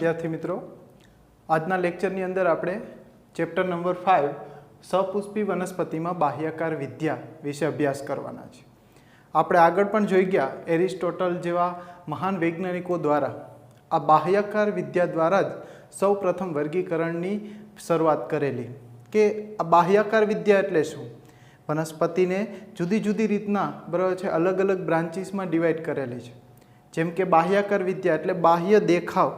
विद्यार्थी मित्रों, आजना लेक्चरनी अंदर आपणे चेप्टर नंबर 5 सपुष्पी वनस्पति में बाह्यकार विद्या विषे अभ्यास करवाना छे। आपणे आगळ पण जोई गया एरिस्टोटल जेवा महान वैज्ञानिकों द्वारा आ बाह्यकार विद्या द्वारा ज सौ प्रथम वर्गीकरणनी शरूआत करेली के आ बाह्यकार विद्या एटले शुं। वनस्पति ने जुदी जुदी रीतना बराबर छे अलग अलग ब्रांचीस में डिवाइड करेली छे। जेम के बाह्यकार विद्या एटले बाह्य देखाव,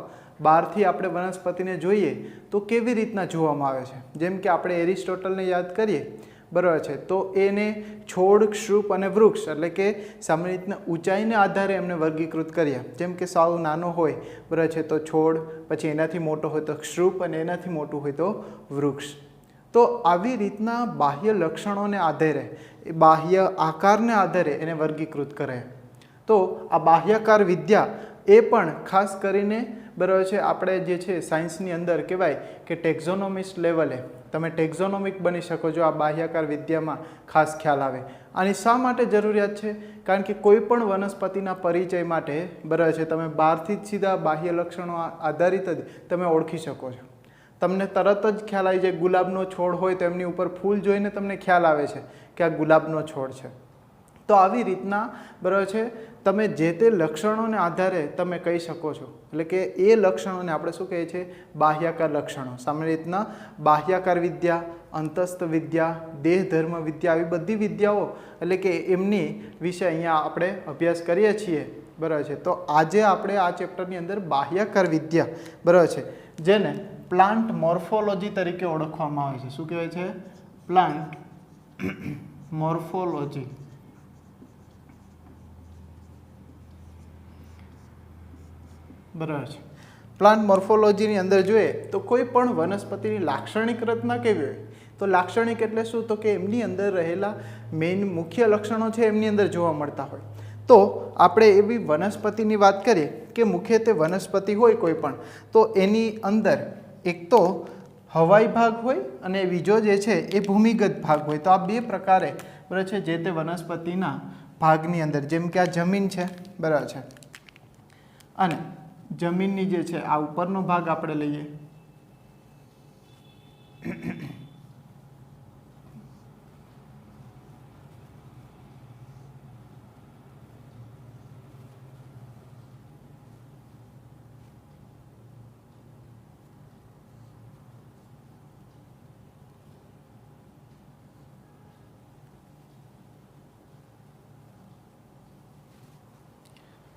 बहारथी आपणे वनस्पतिने जोईए तो केवी रीतना जोवामां आवे छे। जेम के आपणे एरिस्टोटलने याद करीए बराबर छे तो एने छोड़, क्षुप अने वृक्ष एटले के सामान्य रीतना ऊंचाईने आधारे एमने वर्गीकृत कर्या। जेम के साव नानो होय बराबर छे तो छोड़, पछी एनाथी मोटो होय तो क्षुप अने एनाथी मोटुं होय तो वृक्ष। तो आवी रीतना बाह्य लक्षणोने आधारे, बाह्य आकारने आधारे एने वर्गीकृत करे। तो आ बाह्यकार विद्या ए पण खास करीने बराबर छे आपणे जे छे सायन्सनी अंदर कहेवाय के टेक्झोनोमिस्ट लेवले तमे टेक्झोनोमिक बनी शको जो आ बाह्यकार विद्यामां खास ख्याल आवे। आनी शा माटे जरूरियात छे? कारण के कोईपण वनस्पतिना परिचय माटे बराबर छे तमे बहारथी ज सीधा बाह्य लक्षणों आधारित ज तमे ओळखी शको छो। तमने तरत ज ख्याल आई जाय, गुलाबनो छोड़ होय तो एमनी उपर फूल जोईने तमने ख्याल आवे छे के आ गुलाबनो छोड़ छे। तो आवी रीतना बराबर छे तमे जे ते लक्षणोने आधारे तमे कही शको छो। એટલે કે એ લક્ષણોને આપણે શું કહીએ છીએ? બાહ્યાકાર લક્ષણો। સામાન્ય રીતના બાહ્યાકાર વિદ્યા, અંતસ્થ વિદ્યા, દેહ ધર્મ વિદ્યા આવી બધી વિદ્યાઓ એટલે કે એમની વિશે અહીંયા આપણે અભ્યાસ કરીએ છીએ બરાબર છે। તો આજે આપણે આ ચેપ્ટરની અંદર બાહ્યાકાર વિદ્યા બરાબર છે જેને પ્લાન્ટ મોર્ફોલોજી તરીકે ઓળખવામાં આવે છે। શું કહેવાય છે? Plant morphology. बराबर है। प्लांट मोर्फोलॉजी अंदर जोए तो कोईपण वनस्पति लाक्षणिक रचना केवी होय तो लाक्षणिक एटले शुं तो के एमनी अंदर रहेला मेन मुख्य लक्षणों छे एमनी अंदर जोवा मळता होय। तो आपणे एवी वनस्पतिनी वात करीए के मुख्यत्वे वनस्पति होय कोईपण तो एनी अंदर एक तो हवाई भाग होय अने बीजो जे छे ए भूमिगत भाग होय। तो आ बे प्रकारे बराबर छे जे ते वनस्पतिना भागनी अंदर जेम के आ जमीन छे बराबर छे अने जमीननी जे छे आ उपरनो भाग आपणे लईए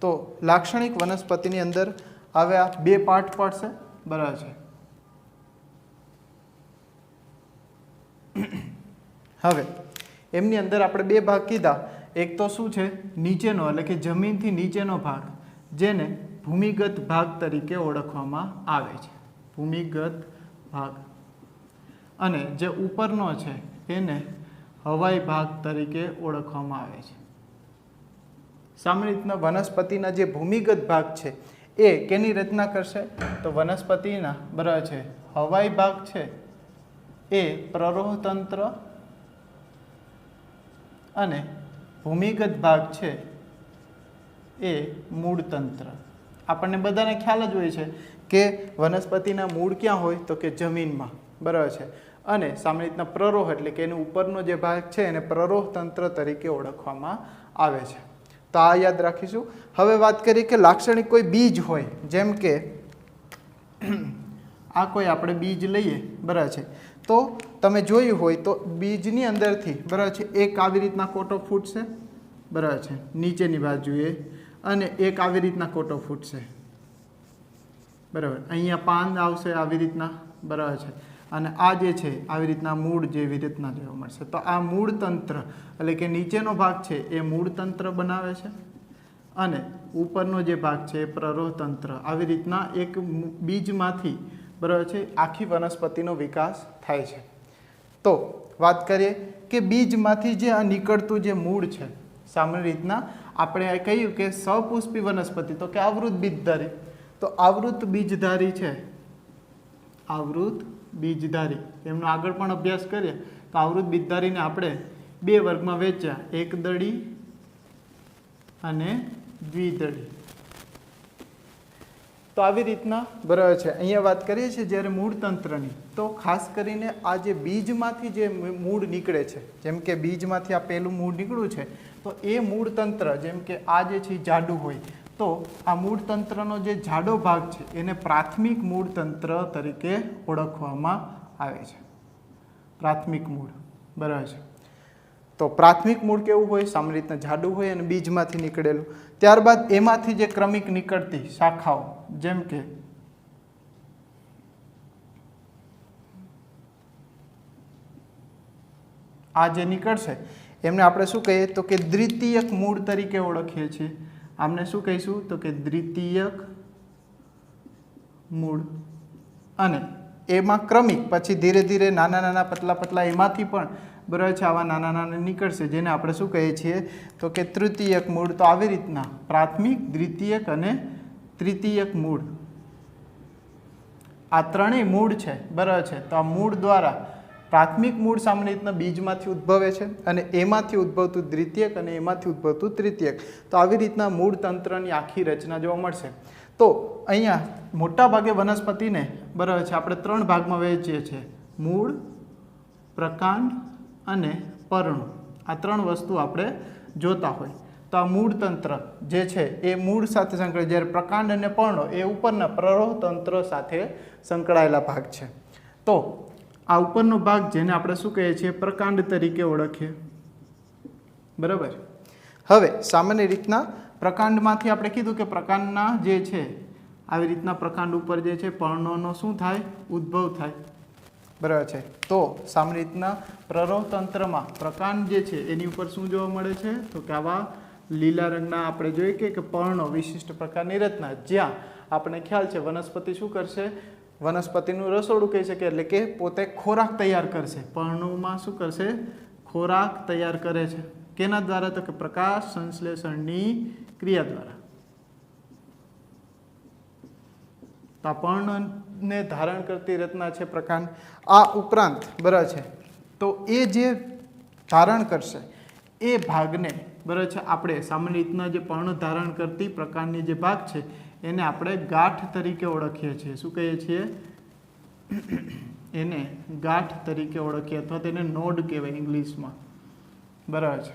तो लाक्षणिक वनस्पतिनी अंदर हवे आ बे पार्ट पड़शे बराबर छे। हवे एमनी अंदर आपणे बे भाग कीधा, एक तो शुं छे नीचेनो एटले के जमीनथी नीचेनो भाग जेने भूमिगत भाग तरीके ओळखवामां आवे छे। भूमिगत भाग अने जे उपरनो छे एने हवाई भाग तरीके ओळखवामां आवे छे। सामान्य रीतना वनस्पतिना जे भूमिगत भाग छे ए केनी रचना करशे तो वनस्पतिना बराबर छे हवाई भाग छे ए प्ररोह तंत्र अने भूमिगत भाग छे ए मूळ तंत्र। आपणे बधाने ख्याल ज होय छे के वनस्पतिना मूळ क्यां होय तो के जमीनमां बराबर छे अने सामान्य रीतना प्ररोह एटले के एनो उपरनो जे भाग छे एने प्ररोह तंत्र तरीके ओळखवामां आवे छे। तो आ याद राखीशुं। हवे बात करिए कि लाक्षणिक कोई बीज होय जेम के आ कोई आपणे बीज लईए बराबर छे तो तमे जोयुं होय तो बीजनी अंदरथी बराबर छे एक आवी रीतना कोटो फूटशे बराबर छे नीचेनी बाजुए अने एक आवी रीतना कोटो फूटशे बराबर। अहींया पान आवशे आवी रीतना बराबर छे अने आ जे छे आवी रीतना मूळ जेवी रीतना जोवा मळशे। तो आ मूळ तंत्र એટલે કે નીચેનો ભાગ છે એ મૂળ તંત્ર બનાવે છે અને ઉપરનો જે ભાગ છે એ પ્રરોહ તંત્ર। આવી રીતના એક બીજમાંથી બરાબર છે આખી વનસ્પતિનો વિકાસ થાય છે। તો વાત કરીએ કે બીજમાંથી જે આ નીકળતું જે મૂળ છે સામાન્ય રીતના આપણે કહ્યું કે સપુષ્પી વનસ્પતિ તો કે આવૃત બીજધારી। તો આવૃત બીજધારી છે, આવૃત બીજધારી એમનો આગળ પણ અભ્યાસ કરીએ તો આવૃત બીજધારીને આપણે બે વર્ગમાં વહેંચ્યા, એક દળી અને દ્વિદળી। તો આવી રીતના બરાબર છે. અહીંયા વાત કરીએ છીએ જ્યારે મૂળ તંત્રની, તો ખાસ કરીને આ જે બીજમાંથી જે મૂળ નીકળે છે, જેમ કે બીજમાંથી આ પહેલું મૂળ નીકળ્યું છે, તો એ મૂળ તંત્ર જેમ કે આ જે છે જાડું હોય, તો આ મૂળ તંત્રનો જે જાડો ભાગ છે એને પ્રાથમિક મૂળ તંત્ર તરીકે ઓળખવામાં આવે છે. પ્રાથમિક મૂળ બરાબર છે. તો પ્રાથમિક મૂળ કેવું હોય? સામાન્ય રીતના જાડું હોય અને બીજમાંથી નીકળેલું. ત્યારબાદ એમાંથી જે ક્રમિક નીકળતી શાખાઓ, જેમ કે આ જે નીકળશે એમને આપણે શું કહીએ? તો કે દ્વિતીયક મૂળ તરીકે ઓળખીએ છીએ. આમને શું કહીશું? તો કે દ્વિતીયક મૂળ. અને એમાં ક્રમિક પછી ધીરે ધીરે નાના નાના પતલા પતલા એમાંથી પણ બરાબર છે આવા નાના નાના નીકળશે, જેને આપણે શું કહીએ છીએ? તો કે તૃતીયક મૂળ. તો આવી રીતના પ્રાથમિક, દ્વિતીયક અને તૃતીયક મૂળ, આ ત્રણેય મૂળ છે બરાબર છે. તો આ મૂળ દ્વારા પ્રાથમિક મૂળ સામાન્ય રીતના બીજમાંથી ઉદ્ભવે છે અને એમાંથી ઉદ્ભવતું દ્વિતીયક અને એમાંથી ઉદ્ભવતું તૃતીયક. તો આવી રીતના મૂળ તંત્રની આખી રચના જોવા મળશે. તો અહીંયા મોટા ભાગે વનસ્પતિને બરાબર છે આપણે 3 ભાગમાં વહેંચીએ છીએ: મૂળ, પ્રકાંડ અને પર્ણો. આ 3 વસ્તુ આપણે જોતા હોય. તો આ મૂળ તંત્ર જે છે એ મૂળ સાથે સંકળાયેલ, જ્યારે પ્રકાંડ અને પર્ણો એ ઉપરના પ્રરોહ તંત્ર સાથે સંકળાયેલા ભાગ છે. તો આ ઉપરનો ભાગ જેને આપણે શું કહીએ છીએ? પ્રકાંડ તરીકે ઓળખીએ બરાબર. હવે સામાન્ય રીતના પ્રકાંડમાંથી આપણે કીધું કે પ્રકાંડના જે છે આવી રીતના પ્રકાંડ ઉપર જે છે પર્ણોનો શું થાય? ઉદ્ભવ થાય બરાબર છે. તો સામાન્ય રીતના પ્રરોહ તંત્રમાં પ્રકાંડ જે છે એની ઉપર શું જોવા મળે છે? તો કે આવા લીલા રંગના આપણે જોઈએ કે પર્ણો, વિશિષ્ટ પ્રકારની રચના, જ્યાં આપણે ખ્યાલ છે વનસ્પતિ શું કરશે? વનસ્પતિનું રસોડું કહી શકે, એટલે કે પોતે ખોરાક તૈયાર કરશે. પર્ણોમાં શું કરશે? ખોરાક તૈયાર કરે છે. કેના દ્વારા? તો કે પ્રકાશ સંશ્લેષણની ક્રિયા દ્વારા. તો આ પર્ણને ધારણ કરતી રચના છે પ્રકાંડ. આ ઉપરાંત બરાબર છે તો એ જે ધારણ કરશે એ ભાગને બરાબર છે આપણે સામાન્ય રીતના જે પર્ણ ધારણ કરતી પ્રકારની જે ભાગ છે એને આપણે ગાંઠ તરીકે ઓળખીએ છીએ. શું કહીએ છીએ? એને ગાંઠ તરીકે ઓળખીએ, અથવા તેને નોડ કહેવાય ઇંગ્લિશમાં બરાબર છે.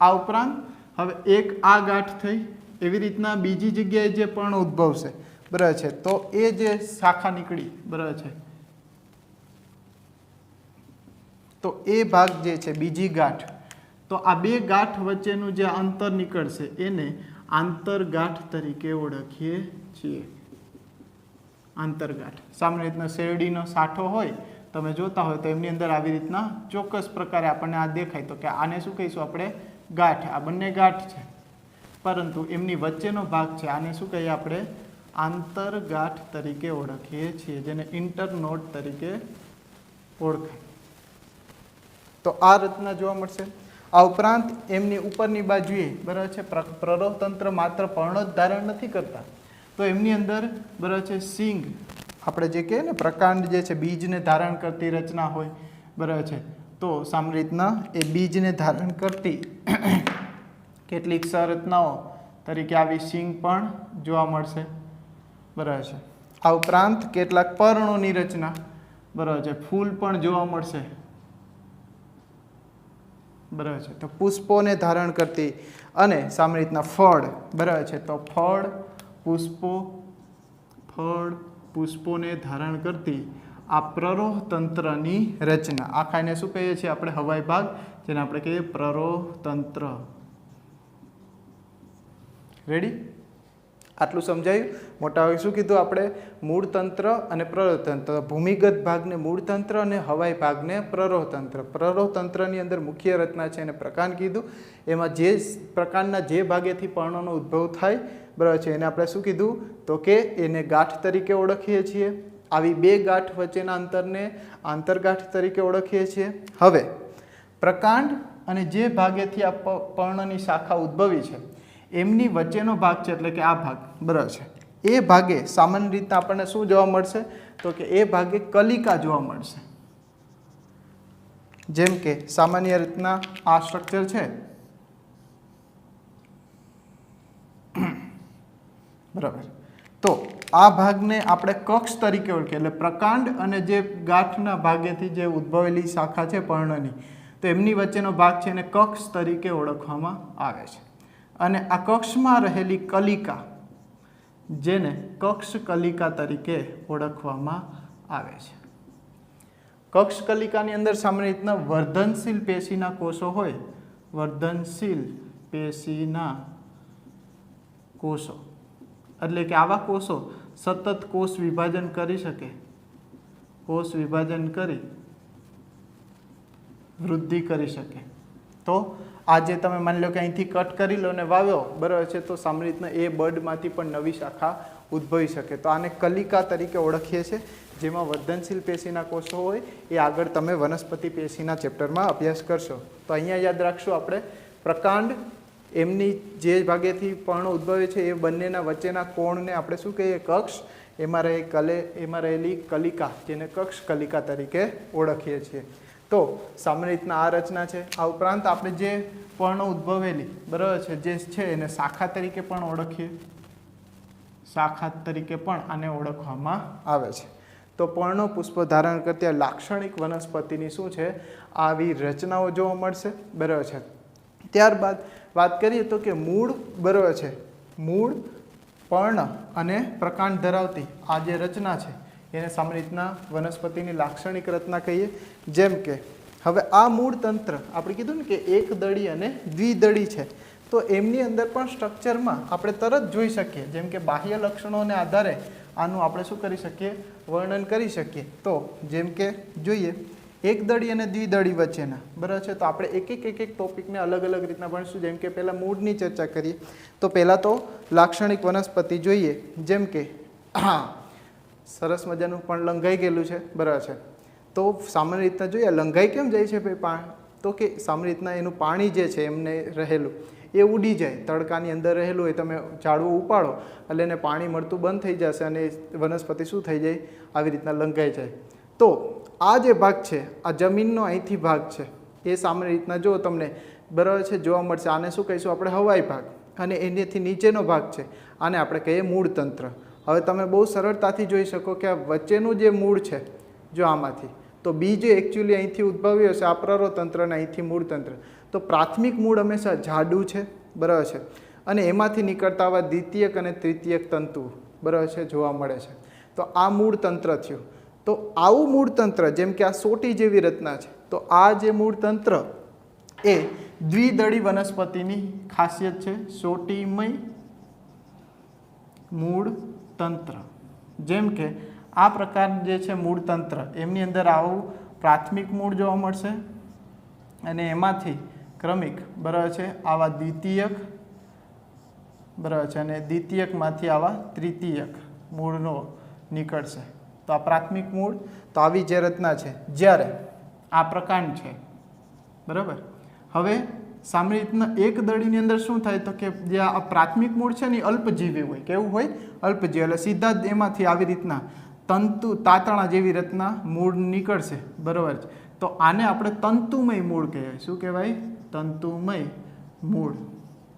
આ ઉપરાંત હવે એક આ ગાંઠ થઈ, એવી રીતના બીજી જગ્યાએ જે પર્ણ ઉદ્ભવશે બરાબર છે, તો એ જે શાખા નીકળી બરાબર છે, તો એ ભાગ જે છે બીજી ગાંઠ, તો આ બે ગાંઠ વચ્ચેનું જે અંતર નીકળશે એને આંતરગાંઠ તરીકે ઓળખીએ છીએ. આંતરગાંઠ સામાન્ય રીતના શેરડીનો સાઠો હોય, તમે જોતા હોય તો એમની અંદર આવી રીતના ચોક્કસ પ્રકારે આપણને આ દેખાય, તો કે આને શું કહીશું આપણે? ગાંઠ. આ બંને ગાંઠ છે, પરંતુ એમની વચ્ચેનો ભાગ છે આને શું કહીએ આપણે? આંતરગાંઠ તરીકે ઓળખીએ છીએ, જેને ઇન્ટરનોડ તરીકે ઓળખાય. તો આ રચના જોવા મળશે. આ ઉપરાંત એમની ઉપરની બાજુએ બરાબર છે પ્રરોહ તંત્ર માત્ર પર્ણો જ ધારણ નથી કરતા, તો એમની અંદર બરાબર છે સિંગ, આપણે જે કહીએ ને પ્રકાંડ જે છે બીજને ધારણ કરતી રચના હોય બરાબર છે, તો સામાન્ય રીતના એ બીજને ધારણ કરતી કેટલીક સંરચનાઓ તરીકે આવી સિંગ પણ જોવા મળશે બરાબર છે. આ ઉપરાંત કેટલાક પર્ણોની રચના બરાબર છે, ફૂલ પણ જોવા મળશે બરાબર છે. તો પુષ્પોને ધારણ કરતી અને સામાન્ય રીતના ફળ બરાબર છે, તો ફળ પુષ્પોને ધારણ કરતી આ પ્રરોહ તંત્રની રચના. આખા એને શું કહીએ છીએ આપણે? હવાઈ ભાગ, જેને આપણે કહીએ પ્રરોહ તંત્ર. રેડી? આટલું સમજાયું? મોટા ભાગે શું કીધું આપણે? મૂળ તંત્ર અને પ્રરોહ તંત્ર. ભૂમિગત ભાગને મૂળ તંત્ર અને હવાઈ ભાગને પ્રરોહ તંત્ર. પ્રરોહ તંત્રની અંદર મુખ્ય રચના છે એને પ્રકાંડ કીધું. એમાં જે પ્રકારના જે ભાગેથી પર્ણોનો ઉદ્ભવ થાય બરાબર છે એને આપણે શું કીધું? તો કે એને ગાંઠ તરીકે ઓળખીએ છીએ. આવી બે ગાંઠ વચ્ચેના અંતરને આંતરગાંઠ તરીકે ઓળખીએ છીએ. હવે પ્રકાંડ અને જે ભાગેથી આ પર્ણની શાખા ઉદ્ભવી છે એમની વચ્ચેનો ભાગ છે, એટલે કે આ ભાગ બરાબર છે, એ ભાગે સામાન્ય રીતના આપણને શું જોવા મળશે? તો કે એ ભાગે કલિકા જોવા મળશે. જેમ કે સામાન્ય રીતના આ સ્ટ્રક્ચર છે બરાબર, તો આ ભાગને આપણે કક્ષ તરીકે ઓળખીએ, એટલે પ્રકાંડ અને જે ગાંઠના ભાગેથી જે ઉદ્ભવેલી શાખા છે પર્ણની, તો એમની વચ્ચેનો ભાગ છે એને કક્ષ તરીકે ઓળખવામાં આવે છે. અને આ કક્ષમાં રહેલી કલિકા, જેને કક્ષ કલિકા તરીકે ઓળખવામાં આવે છે. કક્ષ કલિકાની અંદર સામાન્ય રીતના વર્ધનશીલ પેશીના કોષો હોય, વર્ધનશીલ પેશીના કોષો, એટલે કે આવા કોષો સતત કોષ વિભાજન કરી શકે, કોષ વિભાજન કરી વૃદ્ધિ કરી શકે. તો આ જે તમે માની લો કે અહીંથી કટ કરી લો અને વાવ્યો, બરાબર છે, તો સામાન્ય રીતના એ બર્ડમાંથી પણ નવી શાખા ઉદ્ભવી શકે. તો આને કલિકા તરીકે ઓળખીએ છીએ, જેમાં વર્ધનશીલ પેશીના કોષો હોય. એ આગળ તમે વનસ્પતિ પેશીના ચેપ્ટરમાં અભ્યાસ કરશો. તો અહીંયા યાદ રાખશું આપણે પ્રકાંડ, એમની જે ભાગેથી પર્ણો ઉદ્ભવે છે એ બંનેના વચ્ચેના કોણને આપણે શું કહીએ? કક્ષ. એમાં રહેલી કલિકા, જેને કક્ષ કલિકા તરીકે ઓળખીએ છીએ. તો સામાન્ય રીતના આ રચના છે. આ ઉપરાંત આપણે જે પર્ણો ઉદ્ભવેલી, બરાબર છે, જે છે એને શાખા તરીકે પણ ઓળખીએ, શાખા તરીકે પણ આને ઓળખવામાં આવે છે. તો પર્ણો પુષ્પ ધારણ કરતી લાક્ષણિક વનસ્પતિની શું છે? આવી રચનાઓ જોવા મળશે, બરાબર છે. ત્યારબાદ વાત કરીએ તો કે મૂળ, બરાબર છે, મૂળ, પર્ણ અને પ્રકાંડ ધરાવતી આ જે રચના છે એને સામાન્ય રીતના વનસ્પતિની લાક્ષણિક રચના કહીએ. જેમ કે હવે આ મૂળ તંત્ર આપણે કીધું ને કે એકદળી અને દ્વિદળી છે, તો એમની અંદર પણ સ્ટ્રક્ચરમાં આપણે તરત જોઈ શકીએ. જેમ કે બાહ્ય લક્ષણોને આધારે આનું આપણે શું કરી શકીએ? વર્ણન કરી શકીએ. તો જેમ કે જોઈએ એકદળી અને દ્વિદળી વચ્ચેના, બરાબર છે, તો આપણે એક એક ટોપિકને અલગ અલગ રીતના ભણીશું. જેમ કે પહેલાં મૂળની ચર્ચા કરીએ, તો પહેલાં તો લાક્ષણિક વનસ્પતિ જોઈએ. જેમ કે સરસ મજાનું પણ લંઘાઈ ગયેલું છે, બરાબર છે. તો સામાન્ય રીતના જોઈએ લંઘાઈ કેમ જાય છે ભાઈ? તો કે સામાન્ય રીતના એનું પાણી જે છે એમને રહેલું એ ઉડી જાય, તડકાની અંદર રહેલું હોય, તમે ઝાડવું ઉપાડો એટલે એને પાણી મળતું બંધ થઈ જશે અને વનસ્પતિ શું થઈ જાય? આવી રીતના લંઘાઈ જાય. તો આ જે ભાગ છે, આ જમીનનો અહીંથી ભાગ છે, એ સામાન્ય રીતના જો તમને, બરાબર છે, જોવા મળશે. આને શું કહીશું આપણે? હવાઈ ભાગ. અને એનાથી નીચેનો ભાગ છે, આને આપણે કહીએ મૂળ તંત્ર. હવે તમે બહુ સરળતાથી જોઈ શકો કે આ વચ્ચેનું જે મૂળ છે, જો આમાંથી, તો બીજ એકચ્યુઅલી અહીંથી ઉદ્ભવ્યો છે, આ પ્રરોતંત્ર અને અહીંથી મૂળ તંત્ર. તો પ્રાથમિક મૂળ હંમેશા જાડું છે, બરાબર છે, અને એમાંથી નીકળતા આવા દ્વિતીયક અને તૃતીયક તંતુ, બરાબર છે, જોવા મળે છે. તો આ મૂળ તંત્ર થયું. તો આવું મૂળ તંત્ર, જેમ કે આ સોટી જેવી રચના છે, તો આ જે મૂળ તંત્ર એ દ્વિદળી વનસ્પતિની ખાસિયત છે, સોટીમય મૂળ તંત્ર. જેમ કે આ પ્રકાર જે છે મૂળ તંત્ર, એમની અંદર આવું પ્રાથમિક મૂળ જોવા મળશે અને એમાંથી ક્રમિક, બરાબર છે, આવા દ્વિતીયક, બરાબર છે, અને દ્વિતીયકમાંથી આવા તૃતીયક મૂળનો નીકળશે. તો આ પ્રાથમિક મૂળ. તો આવી જે રચના છે. જ્યારે આ પ્રકાંડ છે, બરાબર. હવે સામાન્ય રીતના એક દળીની અંદર શું થાય? તો કે જે આ પ્રાથમિક મૂળ છે ને એ અલ્પજીવી હોય. કેવું હોય? અલ્પજીવી. એટલે સીધા જ એમાંથી આવી રીતના તંતુ, તાતણા જેવી રચના મૂળ નીકળશે, બરાબર છે. તો આને આપણે તંતુમય મૂળ કહેવાય. શું કહેવાય? તંતુમય મૂળ,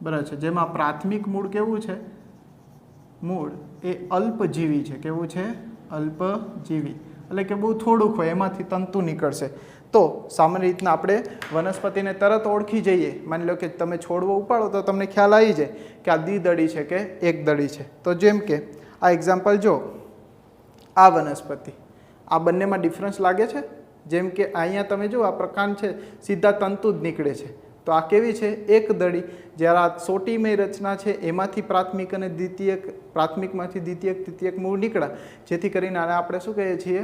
બરાબર છે. જેમાં પ્રાથમિક મૂળ કેવું છે? મૂળ એ અલ્પજીવી છે. કેવું છે? અલ્પજીવી. એટલે કે બહુ થોડુંક હોય, એમાંથી તંતુ નીકળશે. તો સામાન્ય રીતના આપણે વનસ્પતિને તરત ઓળખી જઈએ. માની લો કે તમે છોડવો ઉપાડો તો તમને ખ્યાલ આવી જાય કે આ દ્વિદળી છે કે એકદળી છે. તો જેમ કે આ એક્ઝામ્પલ જો, આ વનસ્પતિ, આ બંનેમાં ડિફરન્સ લાગે છે. જેમ કે અહીંયા તમે જો આ પ્રકાંડ છે, સીધા તંતુ જ નીકળે છે. તો આ કેવી છે? એકદળી. જ્યારે આ સોટીમય રચના છે, એમાંથી પ્રાથમિક અને દ્વિતીયક, પ્રાથમિકમાંથી દ્વિતીયક, તૃતીયક મૂળ નીકળ્યા, જેથી કરીને આને આપણે શું કહીએ છીએ?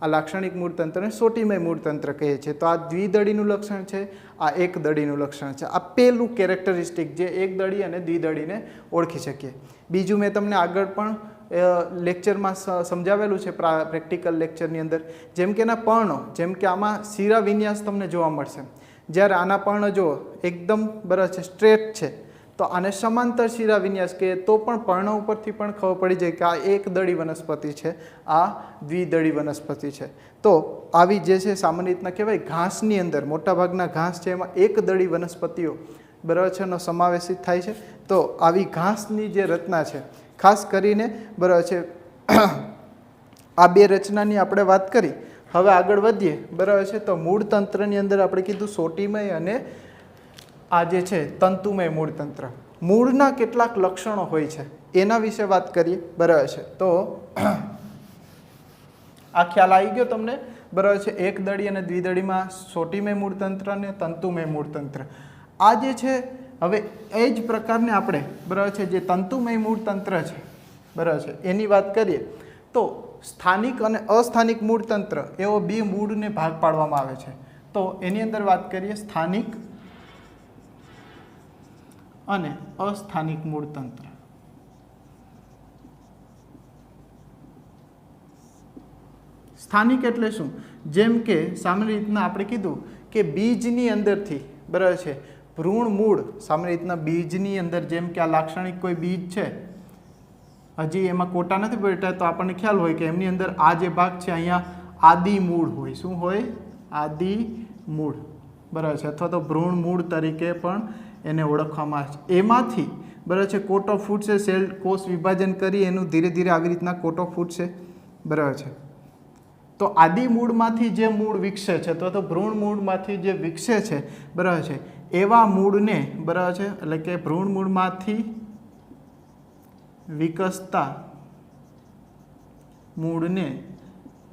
આ લાક્ષણિક મૂળતંત્રને સોટીમય મૂળતંત્ર કહીએ છીએ. તો આ દ્વિદળીનું લક્ષણ છે, આ એકદળીનું લક્ષણ છે. આ પહેલું કેરેક્ટરિસ્ટિક જે એકદળી અને દ્વિદળીને ઓળખી શકીએ. બીજું મેં તમને આગળ પણ લેક્ચરમાં સમજાવેલું છે, પ્રેક્ટિકલ લેક્ચરની અંદર. જેમ કે એના પર્ણો, જેમ કે આમાં શિરા વિન્યાસ તમને જોવા મળશે. જ્યારે આના પર્ણ જો એકદમ, બરાબર છે, સ્ટ્રેટ છે, તો આને સમાંતર શિરા વિન્યાસ કહીએ. તો પણ પર્ણ ઉપરથી પણ ખબર પડી જાય કે આ એકદળી વનસ્પતિ છે, આ દ્વિદળી વનસ્પતિ છે. તો આવી જે છે સામાન્ય રીતના કહેવાય ઘાસની અંદર, મોટાભાગના ઘાસ છે એમાં એકદળી વનસ્પતિઓ, બરાબર છે, નો સમાવેશિત થાય છે. તો આવી ઘાસની જે રચના છે, ખાસ કરીને, બરાબર છે, આ બે રચનાની આપણે વાત કરી. હવે આગળ વધીએ, બરાબર છે. તો મૂળ તંત્રની અંદર આપણે કીધું સોટીમય અને આ જે છે તંતુમય મૂળ તંત્ર. મૂળના કેટલાક લક્ષણો હોય છે એના વિશે વાત કરીએ, બરાબર છે. તો આ ખ્યાલ આવી ગયો તમને, બરાબર છે. એકદળી અને દ્વિદળીમાં સોટીમય મૂળતંત્ર અને તંતુમય મૂળતંત્ર. આ જે છે હવે એ જ પ્રકારને આપણે, બરાબર છે, જે તંતુમય મૂળતંત્ર છે, બરાબર છે, એની વાત કરીએ તો સ્થાનિક અને અસ્થાનિક મૂળતંત્ર એવો બે મૂળને ભાગ પાડવામાં આવે છે. તો એની અંદર વાત કરીએ સ્થાનિક અને અસ્થાનિક મૂળતંત્ર. સ્થાનિક એટલે શું? જેમ કે સામાન્ય રીતના આપણે કીધું કે બીજની અંદરથી, બરાબર છે, ભ્રૂણ મૂળ સામાન્ય રીતના બીજની અંદર, જેમ કે આ લાક્ષણિક કોઈ બીજ છે, હજી એમાં કોટા નથી બેઠા તો આપણને ખ્યાલ હોય કે એમની અંદર આ જે ભાગ છે અહીંયા આદિ મૂળ હોય. શું હોય? આદિ મૂળ, બરાબર છે, અથવા તો ભ્રૂણ મૂળ તરીકે પણ એને ઓળખવામાં આવે છે. એમાંથી, બરાબર છે, કોટો ફૂટશે, સેલ કોષ વિભાજન કરી એનું ધીરે ધીરે આવી રીતના કોટો ફૂટશે, બરાબર છે. તો આદિ મૂળમાંથી જે મૂળ વિકસે છે, તો ભ્રૂણ મૂળમાંથી જે વિકસે છે, બરાબર છે, એવા મૂળને, બરાબર છે, એટલે કે ભ્રૂણ મૂળમાંથી વિકસતા મૂળને,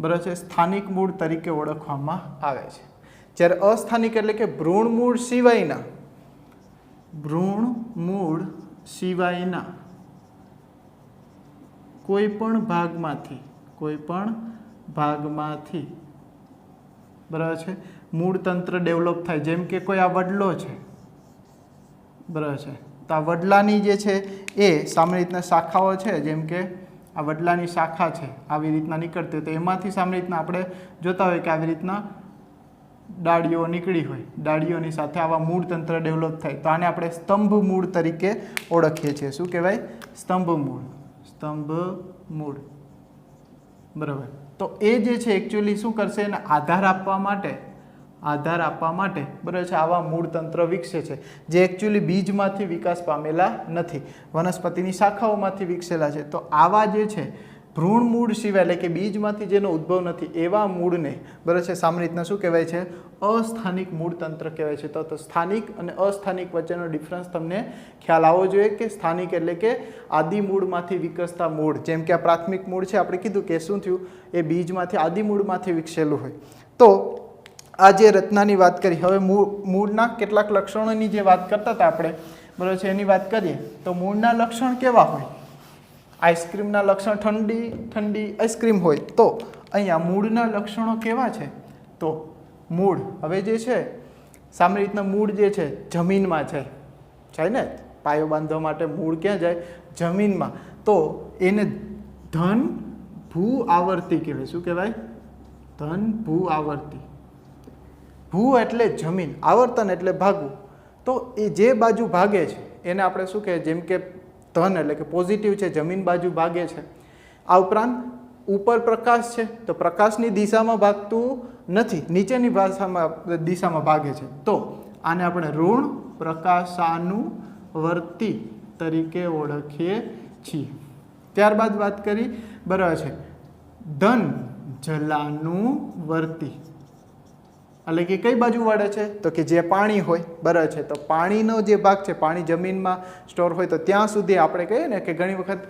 બરાબર છે, સ્થાનિક મૂળ તરીકે ઓળખવામાં આવે છે. જ્યારે અસ્થાનિક એટલે કે ભ્રૂણ મૂળ સિવાયના કોઈ પણ ભાગમાંથી, બરાબર છે, મૂળતંત્ર ડેવલપ થાય. જેમ કે કોઈ આ વડલો છે, બરાબર છે, તો આ વડલાની જે છે એ સામાન્ય રીતના શાખાઓ છે, જેમ કે આ વડલાની શાખા છે આવી રીતના નીકળતી હોય, તો એમાંથી સામાન્ય રીતના આપણે જોતા હોય કે આવી રીતના ડાળીઓ નીકળી હોય, ડાળીઓની સાથે આવા મૂળતંત્ર ડેવલપ થાય. તો આને આપણે સ્તંભ મૂળ તરીકે ઓળખીએ છીએ. શું કહેવાય? સ્તંભ મૂળ, બરાબર. તો એ જે છે એકચ્યુઅલી શું કરશે? એને આધાર આપવા માટે, બરાબર છે, આવા મૂળતંત્ર વિકસે છે, જે એકચ્યુઅલી બીજમાંથી વિકાસ પામેલા નથી, વનસ્પતિની શાખાઓમાંથી વિકસેલા છે. તો આવા જે છે ભ્રૂણ મૂળ સિવાય, એટલે કે બીજમાંથી જેનો ઉદ્ભવ નથી એવા મૂળને, બરાબર છે, સામાન્ય રીતના શું કહેવાય છે? અસ્થાનિક મૂળતંત્ર કહેવાય છે. તો સ્થાનિક અને અસ્થાનિક વચ્ચેનો ડિફરન્સ તમને ખ્યાલ આવવો જોઈએ કે સ્થાનિક એટલે કે આદિ મૂળમાંથી વિકસતા મૂળ, જેમ કે આ પ્રાથમિક મૂળ છે, આપણે કીધું કે શું થયું, એ બીજમાંથી આદિ મૂળમાંથી વિકસેલું હોય. તો આ જે રચનાની વાત કરી, હવે મૂળના કેટલાક લક્ષણોની જે વાત કરતા હતા આપણે, બરાબર છે, એની વાત કરીએ તો મૂળના લક્ષણ કેવા હોય? આઈસ્ક્રીમના લક્ષણ ઠંડી આઈસ્ક્રીમ હોય. તો અહીંયા મૂળના લક્ષણો કેવા છે? તો મૂળ હવે જે છે સામાન્ય રીતના મૂળ જે છે જમીનમાં જાય ને, પાયો બાંધવા માટે મૂળ ક્યાં જાય? જમીનમાં. તો એને ધન ભૂ આવર્તી કહેવાય. શું કહેવાય? ધન ભૂ આવર્તી. ભૂ એટલે જમીન, આવર્તન એટલે ભાગવું. તો એ જે બાજુ ભાગે છે એને આપણે શું કહેવાય? જેમ કે ધન એટલે કે પોઝિટિવ છે, જમીન બાજુ ભાગે છે. આ ઉપરાંત ઉપર પ્રકાશ છે તો પ્રકાશની દિશામાં ભાગતું નથી, નીચેની દિશામાં ભાગે છે. તો આને આપણે ઋણ પ્રકાશાનુવર્તી તરીકે ઓળખીએ છીએ. ત્યારબાદ વાત કરી, બરાબર છે, ધન જલાનુવર્તી, એટલે કે કઈ બાજુ વળે છે? તો કે જે પાણી હોય, બરાબર છે, તો પાણીનો જે ભાગ છે, પાણી જમીનમાં સ્ટોર હોય, તો ત્યાં સુધી આપણે કહીએ ને કે ઘણી વખત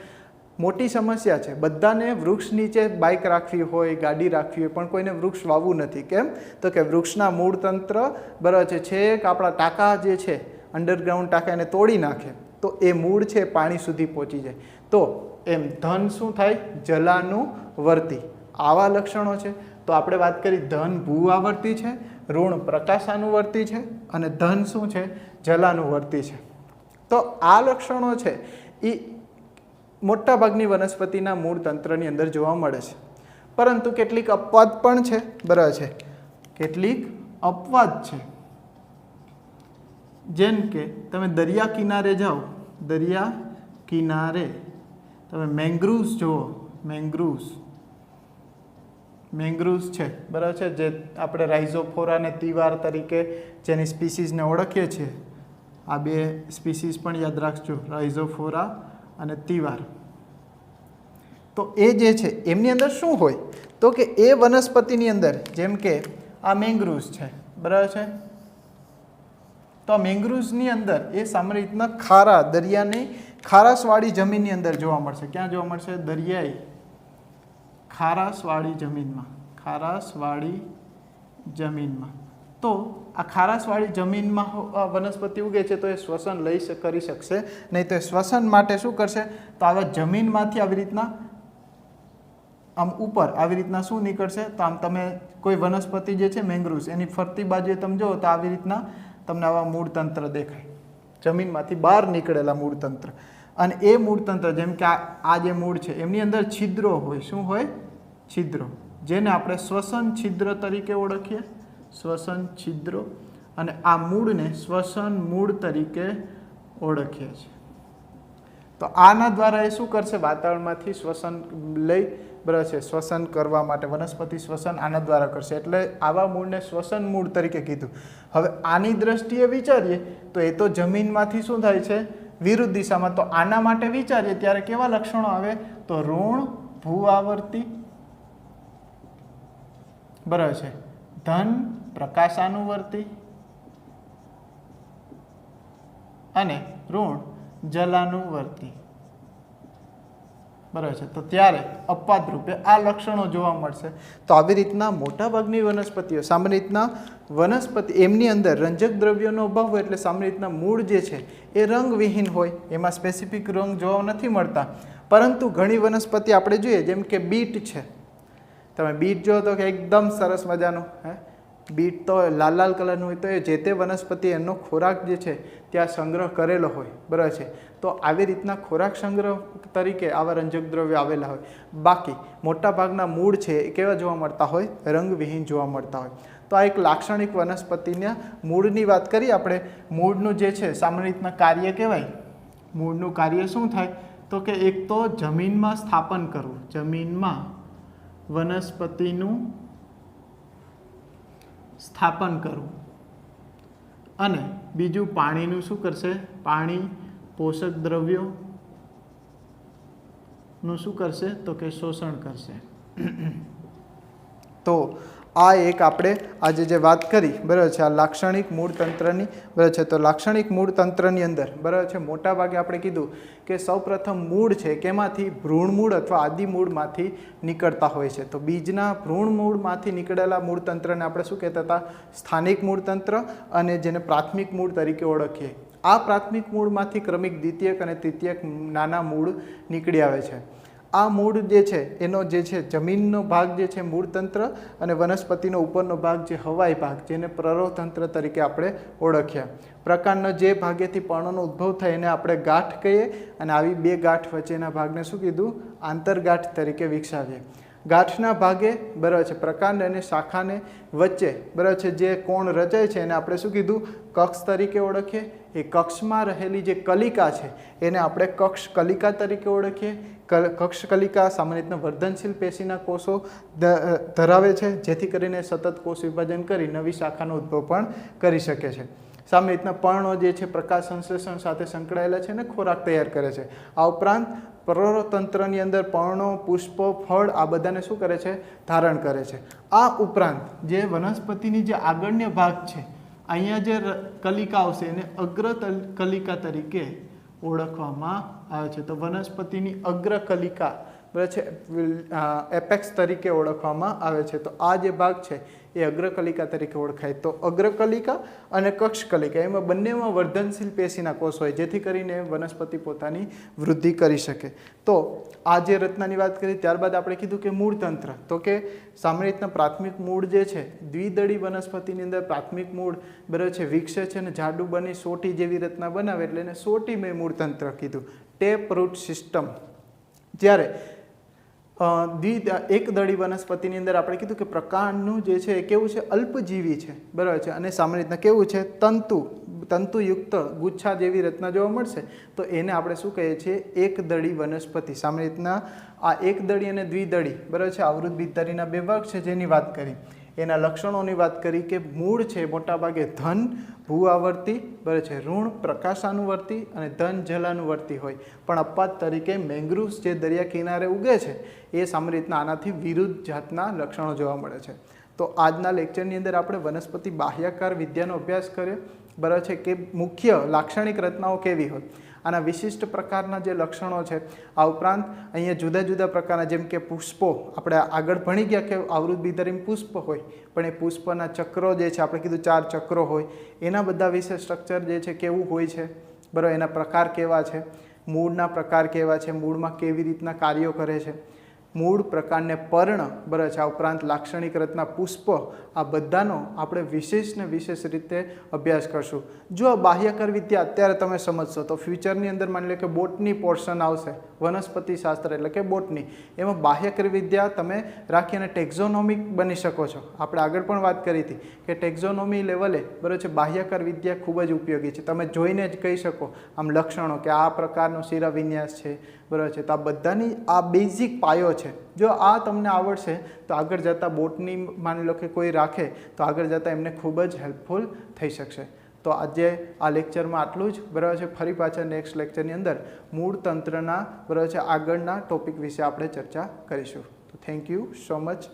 મોટી સમસ્યા છે, બધાને વૃક્ષ નીચે બાઇક રાખવી હોય, ગાડી રાખવી હોય, પણ કોઈને વૃક્ષ વાવવું નથી. કેમ? તો કે વૃક્ષના મૂળતંત્ર, બરાબર છે, છેક આપણા ટાંકા જે છે, અંડરગ્રાઉન્ડ ટાંકા, એને તોડી નાખે તો એ મૂળ છે પાણી સુધી પહોંચી જાય. તો એમ ધન શું થાય? જલાનુવર્તી. આવા લક્ષણો છે. તો આપણે વાત કરી ધન ભૂ આવર્તી છે, ઋણ પ્રકાશાનુવર્તી છે, અને ધન શું છે? જલાનુવર્તી છે. તો આ લક્ષણો છે એ મોટાભાગની વનસ્પતિના મૂળતંત્રની અંદર જોવા મળે છે. પરંતુ કેટલીક અપવાદ પણ છે, બરાબર છે, કેટલીક અપવાદ છે. જેમ કે તમે દરિયા કિનારે જાઓ, દરિયા કિનારે તમે મેંગ્રુવ્સ જુઓ, મેંગ્રુવ્સ છે, બરાબર છે, જે આપણે રાઇઝોફોરા અને તિવાર તરીકે જેની સ્પીસીસને ઓળખીએ છીએ. આ બે સ્પીસીસ પણ યાદ રાખજો, રાઇઝોફોરા અને તિવાર. તો એ જે છે એમની અંદર શું હોય તો કે એ વનસ્પતિની અંદર જેમ કે આ મેંગ્રુવ્સ છે, બરાબર છે, તો આ મેંગ્રુવ્સની અંદર એ સામાન્ય રીતના ખારા દરિયાની ખારાશવાળી જમીનની અંદર જોવા મળશે. ક્યાં જોવા મળશે? દરિયાઈ ખારાશવાળી જમીનમાં. ખારાશવાળી જમીનમાં. તો આ ખારાશવાળી જમીનમાં વનસ્પતિ ઉગે છે તો એ શ્વસન કરી શકશે નહીં. તો એ શ્વસન માટે શું કરશે? તો આવા જમીનમાંથી આવી રીતના આમ ઉપર આવી રીતના શું નીકળશે? તો આમ તમે કોઈ વનસ્પતિ જે છે મેંગ્રુવ્સ એની ફરતી બાજુએ તમે જુઓ તો આવી રીતના તમને આવા મૂળતંત્ર દેખાય, જમીનમાંથી બહાર નીકળેલા મૂળતંત્ર. અને એ મૂળતંત્ર જેમ કે આ જે મૂળ છે એમની અંદર છિદ્રો હોય. શું હોય? છિદ્રો, જેને આપણે શ્વસન છિદ્ર તરીકે ઓળખીએ. શ્વસન છિદ્રો. અને આ મૂળને શ્વસન મૂળ તરીકે ઓળખીએ છીએ. તો આના દ્વારા એ શું કરશે? વાતાવરણમાંથી શ્વસન લઈ, બરાબર છે, શ્વસન કરવા માટે વનસ્પતિ શ્વસન આના દ્વારા કરશે. એટલે આવા મૂળને શ્વસન મૂળ તરીકે કીધું. હવે આની દ્રષ્ટિએ વિચારીએ તો એ તો જમીનમાંથી શું થાય છે? વિરુદ્ધ દિશામાં. તો આના માટે વિચારીએ ત્યારે કેવા લક્ષણો આવે? તો ઋણ ભૂઆવર્તી, બરાબર છે, ધન પ્રકાશાનુવર્તી અને ઋણ જલાનુવર્તી, બરાબર છે. તો ત્યારે અપવાદ રૂપે આ લક્ષણો જોવા મળશે. તો આવી રીતના મોટાભાગની વનસ્પતિઓ સામાન્ય રીતના વનસ્પતિ એમની અંદર રંજક દ્રવ્યોનો અભાવ હોય એટલે સામાન્ય રીતના મૂળ જે છે એ રંગવિહીન હોય, એમાં સ્પેસિફિક રંગ જોવા નથી મળતા. પરંતુ ઘણી વનસ્પતિ આપણે જોઈએ જેમ કે બીટ છે. તમે બીટ જો તો કે એકદમ સરસ મજાનું બીટ તો લાલ લાલ કલરનું હોય. તો એ જે તે વનસ્પતિ એનો ખોરાક જે છે ત્યાં સંગ્રહ કરેલો હોય, બરાબર છે. તો આવી રીતના ખોરાક સંગ્રહ તરીકે આવા રંજક દ્રવ્યો આવેલા હોય. બાકી મોટાભાગના મૂળ છે એ કેવા જોવા મળતા હોય? રંગવિહીન જોવા મળતા હોય. તો આ એક લાક્ષણિક વનસ્પતિના મૂળની વાત કરીએ આપણે. મૂળનું જે છે સામાન્ય રીતના કાર્ય કહેવાય. મૂળનું કાર્ય શું થાય? તો કે એક તો જમીનમાં સ્થાપન કરવું, જમીનમાં વનસ્પતિનું સ્થાપન કરવું. અને બીજું પાણીનું શું કરશે? પાણી પોષક દ્રવ્યોનું શું કરશે? તો કે શોષણ કરશે. તો આ એક આપણે આજે જે વાત કરી, બરાબર છે, આ લાક્ષણિક મૂળતંત્રની, બરાબર છે. તો લાક્ષણિક મૂળતંત્રની અંદર, બરાબર છે, મોટાભાગે આપણે કીધું કે સૌપ્રથમ મૂળ છે કેમાંથી? ભ્રૂણમૂળ અથવા આદિમૂળમાંથી નીકળતા હોય છે. તો બીજના ભ્રૂણમૂળમાંથી નીકળેલા મૂળતંત્રને આપણે શું કહેતા હતા? સ્થાનિક મૂળતંત્ર, અને જેને પ્રાથમિક મૂળ તરીકે ઓળખીએ. આ પ્રાથમિક મૂળમાંથી ક્રમિક દ્વિતીયક અને તૃતીયક નાના મૂળ નીકળી આવે છે. આ મૂળ જે છે એનો જે છે જમીનનો ભાગ જે છે મૂળતંત્ર, અને વનસ્પતિનો ઉપરનો ભાગ જે હવાઈ ભાગ જેને પ્રરોહતંત્ર તરીકે આપણે ઓળખ્યા. પ્રકારનો જે ભાગેથી પર્ણોનો ઉદ્ભવ થાય એને આપણે ગાંઠ કહીએ. અને આવી બે ગાંઠ વચ્ચેના ભાગને શું કીધું? આંતરગાંઠ તરીકે વિકસાવીએ. ગાંઠના ભાગે, બરાબર છે, પ્રકાંડ અને શાખાને વચ્ચે, બરાબર છે, જે કોણ રચાય છે એને આપણે શું કીધું? કક્ષ તરીકે ઓળખીએ. એ કક્ષમાં રહેલી જે કલિકા છે એને આપણે કક્ષ કલિકા તરીકે ઓળખીએ. કક્ષ કલિકા સામાન્ય રીતના વર્ધનશીલ પેશીના કોષો ધરાવે છે, જેથી કરીને સતત કોષ વિભાજન કરી નવી શાખાનો ઉદ્ભવ પણ કરી શકે છે. સામાન્ય રીતના પર્ણો જે છે પ્રકાશ સંશ્લેષણ સાથે સંકળાયેલા છે અને ખોરાક તૈયાર કરે છે. આ ઉપરાંત પ્રરોહતંત્રની અંદર પર્ણો, પુષ્પો, ફળ આ બધાને શું કરે છે? ધારણ કરે છે. આ ઉપરાંત જે વનસ્પતિની જે આગળનો ભાગ છે, અહીંયા જે કલિકા આવશે એને અગ્ર કલિકા તરીકે ઓળખવામાં આવે છે. તો વનસ્પતિની અગ્ર કલિકા, બરાબર છે, એપેક્સ તરીકે ઓળખવામાં આવે છે. તો આ જે ભાગ છે એ અગ્રકલિકા તરીકે ઓળખાય. તો અગ્રકલિકા અને કક્ષકલિકા એમાં બંનેમાં વર્ધનશીલ પેશીના કોષ હોય, જેથી કરીને વનસ્પતિ પોતાની વૃદ્ધિ કરી શકે. તો આ જે રચનાની વાત કરી, ત્યારબાદ આપણે કીધું કે મૂળતંત્ર. તો કે સામાન્ય રીતના પ્રાથમિક મૂળ જે છે દ્વિદળી વનસ્પતિની અંદર પ્રાથમિક મૂળ, બરાબર છે, વિકસે છે અને જાડું બની સોટી જેવી રચના બનાવે એટલે એને સોટીમય મૂળતંત્ર કીધું. Tap root system. જ્યારે એકદળી વનસ્પતિની અંદર આપણે કીધું કે પ્રકાંડનું જે છે એ કેવું છે? અલ્પજીવી છે, બરાબર છે, અને સામાન્ય રીતના કેવું છે? તંતુયુક્ત ગુચ્છા જેવી રચના જોવા મળશે. તો એને આપણે શું કહીએ છીએ? એકદળી વનસ્પતિ. સામાન્ય રીતના આ એકદળી અને દ્વિદળી, બરાબર છે, આવૃત બિજધારીના બે ભાગ છે જેની વાત કરી. એના લક્ષણોની વાત કરી કે મૂળ છે મોટાભાગે ધન ભૂ આવર્તી બરાબર છે, ઋણ પ્રકાશાનુવર્તી અને ધન જલાનુવર્તી હોય, પણ અપવાદ તરીકે મેંગ્રુવ્સ જે દરિયા કિનારે ઉગે છે એ સામાન્ય રીતના આનાથી વિરુદ્ધ જાતના લક્ષણો જોવા મળે છે. તો આજના લેક્ચરની અંદર આપણે વનસ્પતિ બાહ્યાકાર વિદ્યાનો અભ્યાસ કર્યો બરાબર છે કે મુખ્ય લાક્ષણિક રચનાઓ કેવી હોય, આના વિશિષ્ટ પ્રકારના જે લક્ષણો છે. આ ઉપરાંત અહીંયા જુદા જુદા પ્રકારના જેમ કે પુષ્પો આપણે આગળ ભણી ગયા કે આવૃત બીજધારી પુષ્પ હોય, પણ એ પુષ્પના ચક્રો જે છે આપણે કીધું 4 ચક્રો હોય, એના બધા વિશે સ્ટ્રક્ચર જે છે કેવું હોય છે બરાબર, એના પ્રકાર કેવા છે, મૂળના પ્રકાર કેવા છે, મૂળમાં કેવી રીતના કાર્યો કરે છે, મૂળ પ્રકારને પર્ણ બરાબર છે, આ ઉપરાંત લાક્ષણિક રચના પુષ્પ, આ બધાનો આપણે વિશેષ ને વિશેષ રીતે અભ્યાસ કરશું. જો આ બાહ્યકાર વિદ્યા અત્યારે તમે સમજશો તો ફ્યુચરની અંદર માની લો કે બોટની પોર્શન આવશે, વનસ્પતિ શાસ્ત્ર એટલે કે બોટની, એમાં બાહ્યકાર વિદ્યા તમે રાખી અને ટેક્ઝોનોમિક બની શકો છો. આપણે આગળ પણ વાત કરી હતી કે ટેક્ઝોનોમી લેવલે બરાબર છે બાહ્યકાર વિદ્યા ખૂબ જ ઉપયોગી છે. તમે જોઈને જ કહી શકો આમ લક્ષણો કે આ પ્રકારનો શિરા વિન્યાસ છે બરાબર છે. તો આ બધાની આ બેઝિક પાયો છે. જો આ તમને આવડશે તો આગળ જતાં બોટની માની લો કે કોઈ રાખે તો આગળ જતાં એમને ખૂબ જ હેલ્પફુલ થઈ શકશે. તો આજે આ લેક્ચરમાં આટલું જ બરાબર છે. ફરી પાછા નેક્સ્ટ લેક્ચરની અંદર મૂળ તંત્રના બરાબર છે આગળના ટોપિક વિશે આપણે ચર્ચા કરીશું. તો થેન્ક યુ સો મચ.